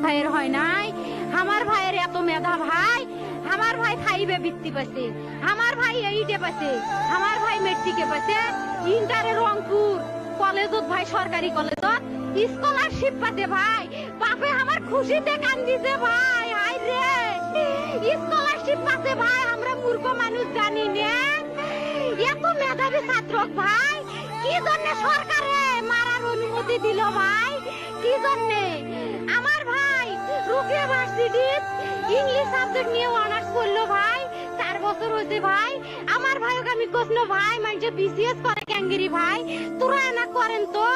ভাইয়ের হয় নাই। আমার ভাইয়ের এত মেধা ভাই, আমার ভাই ফাইভে বৃত্তি পাইছে, আমার ভাই এইটে পাইছে, আমার ভাই মেট্রিকে পাইছে, ইন্টারে রংপুর কলেজত ভাই সরকারি কলেজত স্কলারশিপ পাতে ভাই। বাপে আমার খুশিতে কান্দিছে ভাই। হাই রে স্কলারশিপ পাতে ভাই, আমরা মূর্খ মানুষ জানি না এত মেধাবী ছাত্র ভাই কি জন্য সরকারে মারার অনুমতি দিল ভাই, কি জন্য? আমার ভাই রুকিয়া ভার্সিটি ইংলিশ সাবজেক্ট নিয়ে অনার্স করলো ভাই, 4 বছর হয়েছে ভাই। আমার ভাইকে আমি কইছিল ভাই মানে বিসিএস করে ক্যাঙ্গেরি ভাই, তোরা না করেন তো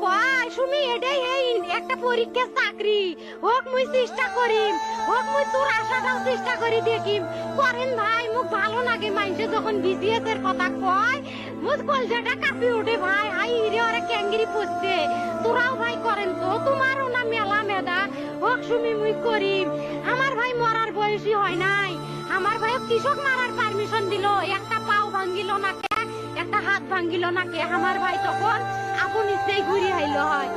কয় শুনি এটাই এই একটা পরীক্ষা চাকরি হোক, মুই চেষ্টা করিম, হোক মুই তোর আশাটাও চেষ্টা করি দেখিম। করেন ভাই, মুখ ভালো লাগে মানুষে যখন বিসিএস এর কথা কয়, মুখ কলজাটা কাঁপি ওঠে ভাই। হাই রে ওরা ক্যাঙ্গেরি পড়ছে, তোরাও ভাই করেন তো, তোমারও না মেলা মেধা, হোক সুমি মুই করিম। আমার ভাই মরার বয়সী হয় নাই, আমার ভাই কৃষক মারার পারমিশন দিল, একটা পাও ভাঙ্গিল না কে, একটা হাত ভাঙ্গিল না কে। আমার ভাই তখন আপন ইচ্ছেই ঘুরি আইল হয়।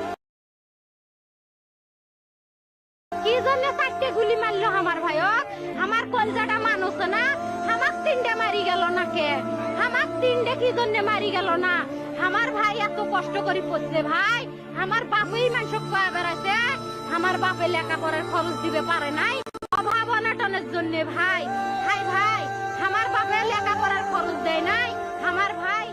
কি জন্য 4টে গুলি মারলো আমার ভাইক? আমার কলজাটা মানুষ না, আমাক 3টে মারি গেল না কে? আমাক 3টে কি জন্য মারি গেল না? আমার ভাই এত কষ্ট করে পড়ছে ভাই, আমার বাপই মানুষ কয়া বেড়াইছে, আমার বাপে লেখাপড়ার খরচ দিবে পারে নাই অভাব অনাটনের জন্য ভাই। ভাই ভাই আমার বাপে লেখাপড়ার খরচ দেয় নাই, আমার ভাই